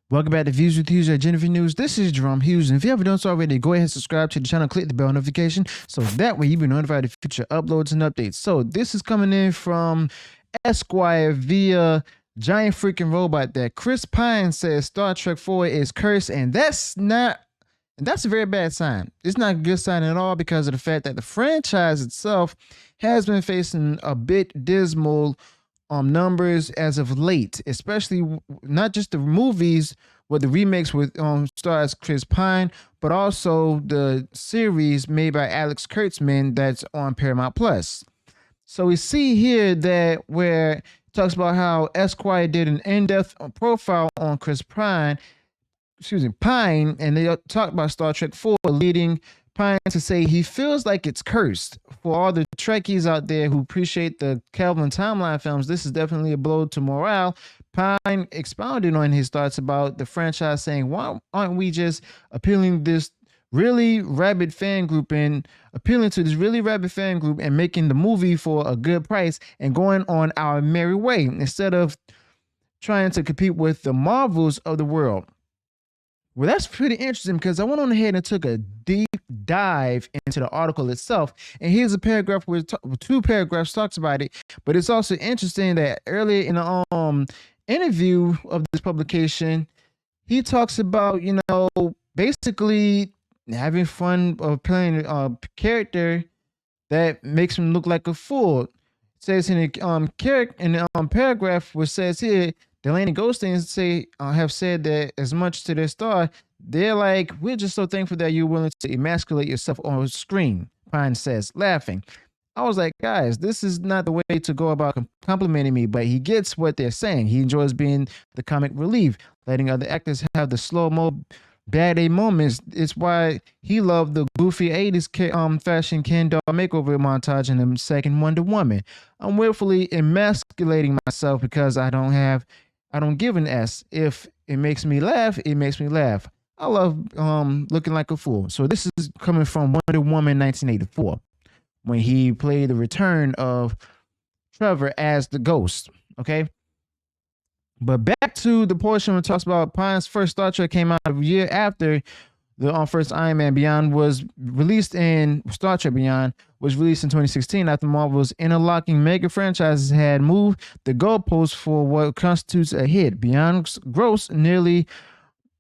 Welcome back to Views with Hughes at Jennifer News. This is Jerome Hughes, and if you haven't done so already, go ahead and subscribe to the channel, click the bell notification, so that way you'll be notified of future uploads and updates. So this is coming in from Esquire via Giant Freaking Robot that Chris Pine says Star Trek 4 is cursed, and that's a very bad sign. It's not a good sign at all because of the fact that the franchise itself has been facing a bit dismal numbers as of late, especially not just the movies with the remakes with stars Chris Pine, but also the series made by Alex Kurtzman that's on Paramount Plus. So we see here that where it talks about how Esquire did an in-depth profile on Chris Pine, and they talk about Star Trek 4, leading Pine to say he feels like it's cursed. For all the Trekkies out there who appreciate the Kelvin timeline films, this is definitely a blow to morale. Pine expounded on his thoughts about the franchise, saying, why aren't we just appealing to this really rabid fan group and making the movie for a good price and going on our merry way instead of trying to compete with the Marvels of the world? Well, that's pretty interesting because I went on ahead and took a deep dive into the article itself. And here's a paragraph with two paragraphs talks about it. But it's also interesting that earlier in the interview of this publication, he talks about, basically having fun of playing a character that makes him look like a fool. It says in the paragraph which says here, Delaney Goldstein have said that as much to their star, they're like, we're just so thankful that you're willing to emasculate yourself on screen, Pine says, laughing. I was like, guys, this is not the way to go about complimenting me, but he gets what they're saying. He enjoys being the comic relief, letting other actors have the slow-mo bad A moments. It's why he loved the goofy 80s fashion Ken doll makeover montage in the second Wonder Woman. I'm willfully emasculating myself because I don't give an S. If it makes me laugh, it makes me laugh. I love looking like a fool. So this is coming from Wonder Woman 1984, when he played the return of Trevor as the ghost. Okay. But back to the portion where it talks about Pine's first Star Trek came out a year after the first Iron Man Beyond was released in Star Trek Beyond was released in 2016 after Marvel's interlocking mega franchises had moved the goalposts for what constitutes a hit. Beyond's gross nearly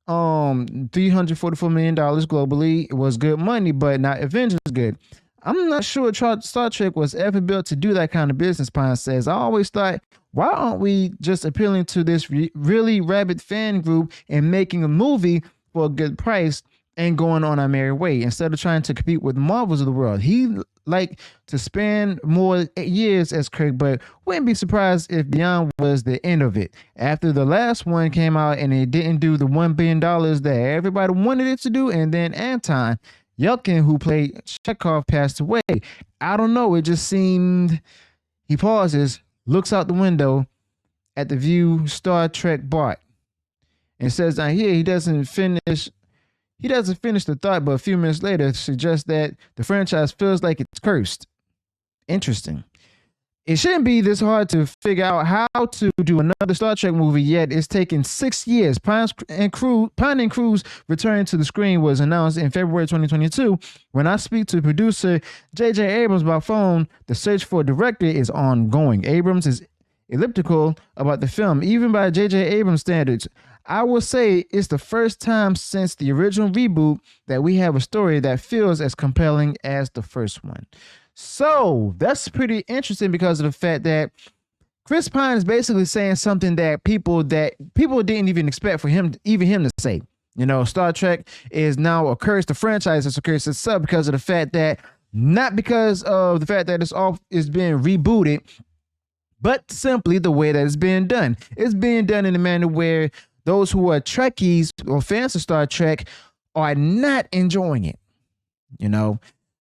$344 million globally. It was good money, but not Avengers good. I'm not sure Star Trek was ever built to do that kind of business, Pine says. I always thought, why aren't we just appealing to this really rabid fan group and making a movie for a good price and going on our merry way instead of trying to compete with the Marvels of the world? He like to spend more years as Kirk, but wouldn't be surprised if Beyond was the end of it. After the last one came out and it didn't do the $1 billion that everybody wanted it to do, and then Anton Yelkin, who played Chekhov, passed away. I don't know. It just seemed. He pauses, looks out the window at the view Star Trek Bart, and says down here he doesn't finish the thought, but a few minutes later suggests that the franchise feels like it's cursed. Interesting. It shouldn't be this hard to figure out how to do another Star Trek movie, yet it's taken 6 years. Pine and Crew's return to the screen was announced in February 2022. When I speak to producer J.J. Abrams by phone, the search for a director is ongoing. Abrams is elliptical about the film, even by J.J. Abrams standards. I will say it's the first time since the original reboot that we have a story that feels as compelling as the first one. So that's pretty interesting because of the fact that Chris Pine is basically saying something that people didn't even expect for him to say. Star Trek is now a curse. The franchise is a curse itself because of the fact that, not because of the fact that it's being rebooted, but simply the way that it's being done. It's being done in a manner where those who are Trekkies or fans of Star Trek are not enjoying it.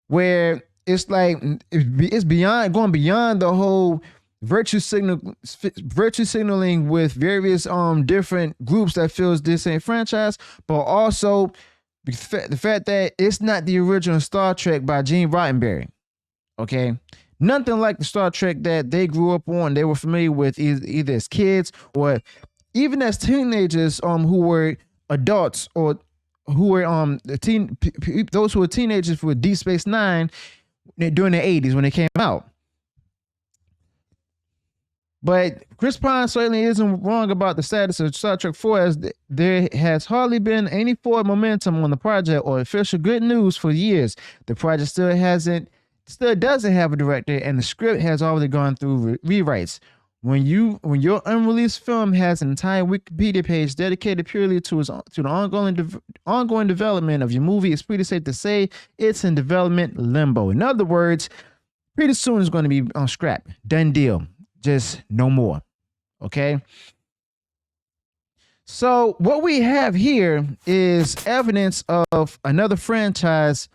Where it's like it's going beyond the whole virtue signaling with various different groups that feels this ain't franchise, but also the fact that it's not the original Star Trek by Gene Roddenberry. Okay, nothing like the Star Trek that they grew up on, they were familiar with either as kids or even as teenagers who were adults or who were those who were teenagers for Deep Space Nine during the 80s when it came out. But Chris Pine certainly isn't wrong about the status of Star Trek 4, as there has hardly been any forward momentum on the project or official good news for years. The project still doesn't have a director, and the script has already gone through rewrites. When your unreleased film has an entire Wikipedia page dedicated purely to the ongoing development of your movie, it's pretty safe to say it's in development limbo. In other words, pretty soon it's going to be on scrap. Done deal. Just no more. Okay. So what we have here is evidence of another franchise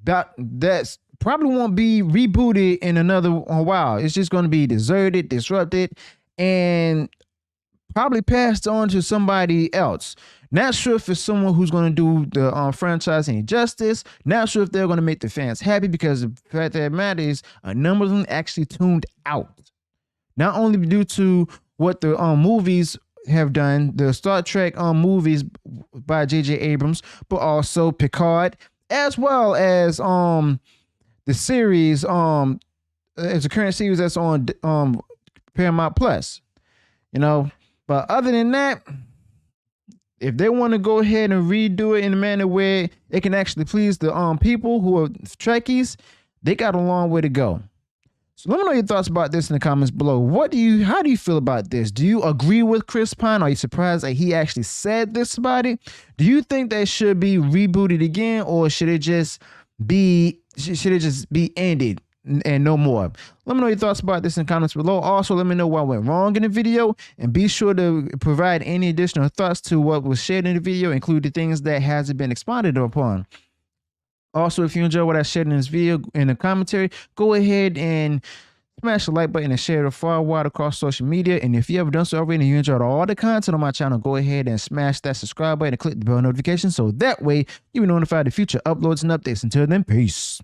that's probably won't be rebooted in a while. It's just going to be deserted, disrupted, and probably passed on to somebody else. Not sure if it's someone who's going to do the franchise any justice. Not sure if they're going to make the fans happy, because the fact that matters is a number of them actually tuned out. Not only due to what the movies have done, the Star Trek movies by J.J. Abrams, but also Picard, as well as the series, it's a current series that's on Paramount Plus. But other than that, if they want to go ahead and redo it in a manner where it can actually please the people who are Trekkies, they got a long way to go. So let me know your thoughts about this in the comments below. How do you feel about this? Do you agree with Chris Pine? Are you surprised that he actually said this about it? Do you think they should be rebooted again, or should it just be ended and no more? Let me know your thoughts about this in the comments below. Also, let me know what went wrong in the video, and be sure to provide any additional thoughts to what was shared in the video, including things that hasn't been expanded upon. Also, if you enjoy what I shared in this video in the commentary, go ahead and smash the like button and share it far wide across social media. And if you haven't done so already and you enjoyed all the content on my channel, go ahead and smash that subscribe button and click the bell notification, so that way you'll be notified of future uploads and updates. Until then, peace.